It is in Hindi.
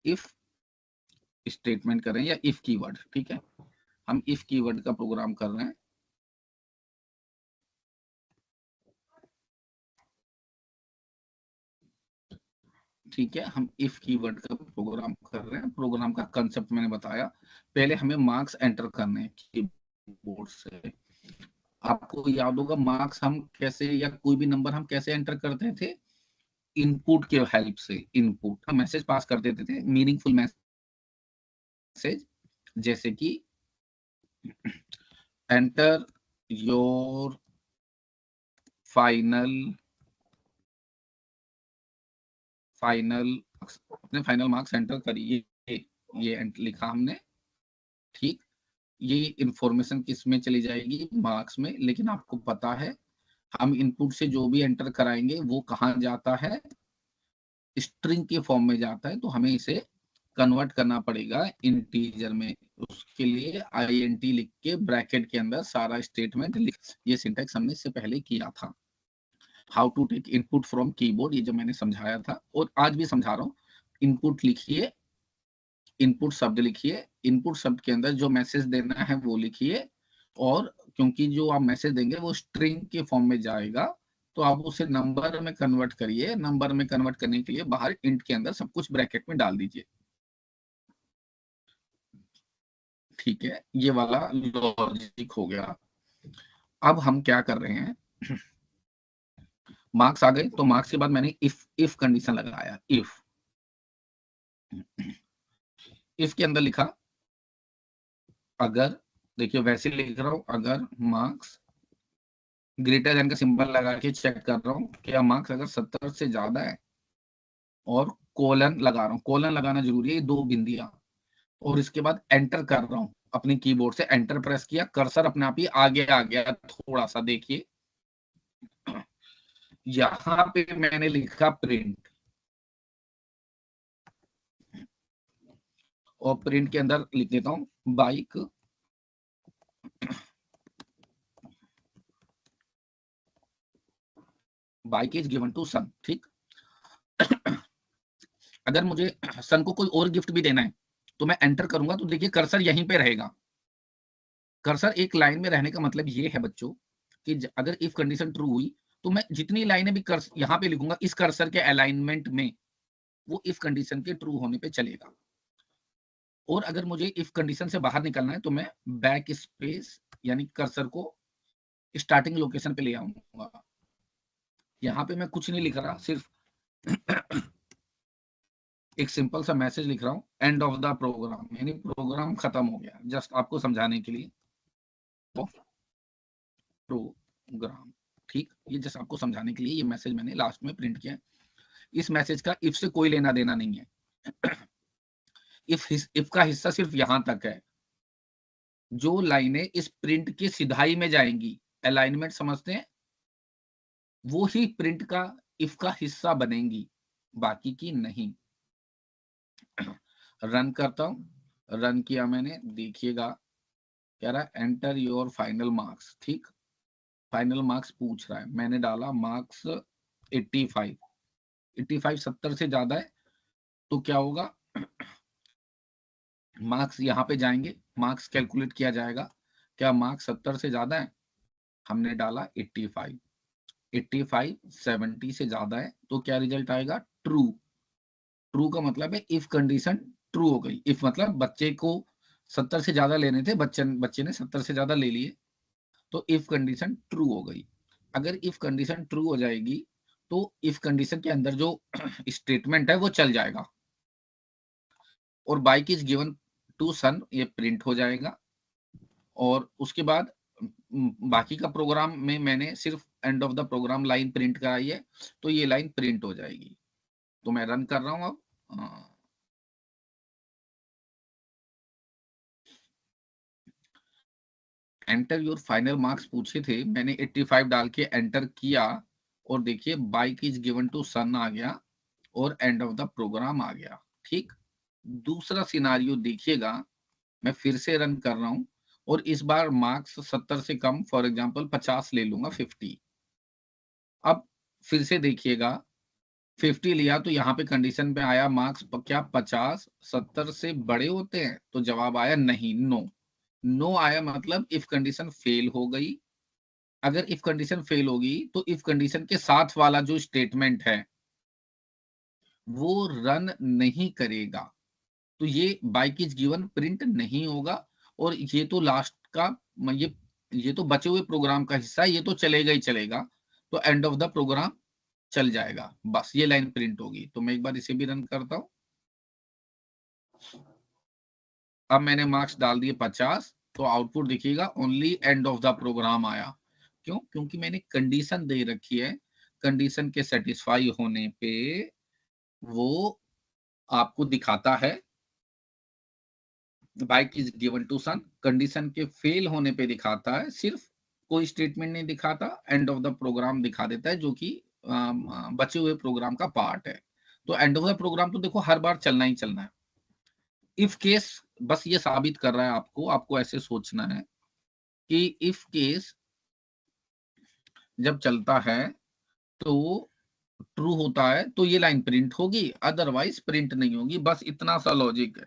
इफ स्टेटमेंट कर रहे हैं या इफ कीवर्ड, ठीक है, हम इफ कीवर्ड का प्रोग्राम कर रहे हैं। ठीक है, हम इफ कीवर्ड का प्रोग्राम कर रहे हैं। प्रोग्राम का कंसेप्ट मैंने बताया। पहले हमें मार्क्स एंटर करने हैं कीबोर्ड से। आपको याद होगा मार्क्स हम कैसे, या कोई भी नंबर हम कैसे एंटर करते थे? इनपुट के हेल्प से। इनपुट हम मैसेज पास कर देते थे, मीनिंगफुल मैसेज, जैसे कि एंटर योर फाइनल अपने फाइनल मार्क्स एंटर करिए, ये लिखा हमने। ठीक, ये इंफॉर्मेशन किस में चली जाएगी? मार्क्स में। लेकिन आपको पता है हम इनपुट से जो भी एंटर कराएंगे वो कहाँ जाता है? स्ट्रिंग के फॉर्म में जाता है। तो हमें इसे कन्वर्ट करना पड़ेगा इंटीजर में। उसके लिए INT लिख के ब्रैकेट के अंदर सारा स्टेटमेंट लिख। ये सिंटैक्स हमने इससे पहले किया था। How to take input from keyboard, ये जो मैंने समझाया था और आज भी समझा रहा हूँ। इनपुट लिखिए, इनपुट शब्द लिखिए, इनपुट शब्द के अंदर जो मैसेज देना है वो लिखिए। और क्योंकि जो आप मैसेज देंगे वो स्ट्रिंग के फॉर्म में जाएगा, तो आप उसे नंबर में कन्वर्ट करिए। नंबर में कन्वर्ट करने के लिए बाहर इंट के अंदर सब कुछ ब्रैकेट में डाल दीजिए। ठीक है, ये वाला लॉजिक हो गया। अब हम क्या कर रहे हैं, मार्क्स आ गए, तो मार्क्स के बाद मैंने इफ कंडीशन लगाया। इफ के अंदर लिखा अगर, देखिए वैसे लिख रहा हूं, अगर मार्क्स ग्रेटर देन का सिंबल लगा के चेक कर रहा हूँ क्या मार्क्स अगर 70 से ज्यादा है, और कोलन लगा रहा हूँ। कोलन लगाना जरूरी है, 2 बिंदियां। और इसके बाद एंटर कर रहा हूँ, अपने कीबोर्ड से एंटर प्रेस किया, कर्सर अपने आप ही आगे आ गया। थोड़ा सा देखिए, यहां पे मैंने लिखा प्रिंट, और प्रिंट के अंदर लिख देता हूँ bike bike is given to son. ठीक, अगर मुझे सन को कोई और गिफ्ट भी देना है तो मैं एंटर करूंगा, तो देखिए कर्सर यहीं पे रहेगा। कर्सर एक लाइन में रहने का मतलब ये है बच्चों कि अगर इफ कंडीशन ट्रू हुई तो मैं जितनी लाइनें भी यहाँ पे लिखूंगा इस कर्सर के अलाइनमेंट में, वो इफ कंडीशन के ट्रू होने पे चलेगा। और अगर मुझे इफ कंडीशन से बाहर निकलना है तो मैं बैक स्पेस यानी कर्सर को स्टार्टिंग लोकेशन पे ले आऊंगा। यहाँ पे मैं कुछ नहीं लिख रहा, सिर्फ एक सिंपल सा मैसेज लिख रहा हूँ, एंड ऑफ द प्रोग्राम, यानी प्रोग्राम खत्म हो गया, जस्ट आपको समझाने के लिए। प्रोग्राम, ठीक, ये जस्ट आपको समझाने के लिए ये मैसेज मैंने लास्ट में प्रिंट किया है। इस मैसेज का इफ से कोई लेना देना नहीं है। इफ का हिस्सा सिर्फ यहां तक है। जो लाइनें इस प्रिंट की सिधाई में जाएंगी, अलाइनमेंट समझते हैं, वो ही प्रिंट का इफ का हिस्सा बनेंगी, बाकी की नहीं। रन करता हूं, रन किया मैंने, देखिएगा कह रहा है एंटर योर फाइनल मार्क्स। ठीक, फाइनल मार्क्स पूछ रहा है, मैंने डाला मार्क्स 85। 85 70 से ज्यादा है तो क्या होगा, मार्क्स यहाँ पे जाएंगे, मार्क्स कैलकुलेट किया जाएगा। क्या मार्क्स 70 से ज्यादा है? हमने डाला 85। 85 70 से ज्यादा है तो क्या रिजल्ट आएगा? ट्रू। ट्रू का मतलब है इफ कंडीशन ट्रू हो गई। इफ मतलब बच्चे को 70 से ज्यादा लेने थे, बच्चे ने 70 से ज्यादा ले लिए, तो इफ कंडीशन ट्रू हो गई। अगर इफ कंडीशन ट्रू हो जाएगी तो इफ कंडीशन के अंदर जो स्टेटमेंट है वो चल जाएगा, और बाइक इज गिवन टू सन ये प्रिंट हो जाएगा। और उसके बाद बाकी का प्रोग्राम में मैंने सिर्फ and of the program line print कराई है, तो ये लाइन प्रिंट हो जाएगी। तो मैं रन कर रहा हूं अब। एंटर योर फाइनल मार्क्स पूछे थे, मैंने 85 डाल के एंटर किया, और देखिए बाइक इज गिवन टू सन आ गया और एंड ऑफ द प्रोग्राम आ गया। ठीक, दूसरा सिनारियो देखिएगा, मैं फिर से रन कर रहा हूं, और इस बार मार्क्स 70 से कम, फॉर एग्जांपल 50 ले लूंगा, 50। अब फिर से देखिएगा, 50 लिया तो यहाँ पे कंडीशन पे आया मार्क्स क्या 50 70 से बड़े होते हैं, तो जवाब आया नहीं, नो। नो आया मतलब इफ कंडीशन फेल हो गई। अगर इफ कंडीशन फेल होगी तो इफ कंडीशन के साथ वाला जो स्टेटमेंट है वो रन नहीं करेगा, तो ये बाइक इज गिवन प्रिंट नहीं होगा। और ये तो लास्ट का ये तो बचे हुए प्रोग्राम का हिस्सा है, ये तो चलेगा ही चलेगा, तो एंड ऑफ द प्रोग्राम चल जाएगा, बस ये लाइन प्रिंट होगी। तो मैं एक बार इसे भी रन करता हूं। अब मैंने मार्क्स डाल दिए 50, तो आउटपुट दिखेगा only end of the program आया। क्यों? क्योंकि मैंने कंडीशन दे रखी है, कंडीशन के सेटिस्फाई होने पे वो आपको दिखाता है bike is given to son. Condition के फेल होने पे दिखाता है, सिर्फ कोई स्टेटमेंट नहीं दिखाता, एंड ऑफ द प्रोग्राम दिखा देता है, जो कि बचे हुए प्रोग्राम का पार्ट है। तो एंड ऑफ द प्रोग्राम तो देखो हर बार चलना ही चलना है। इफ केस बस ये साबित कर रहा है आपको, आपको ऐसे सोचना है कि इफ केस जब चलता है तो ट्रू होता है तो ये लाइन प्रिंट होगी, अदरवाइज प्रिंट नहीं होगी, बस इतना सा लॉजिक है।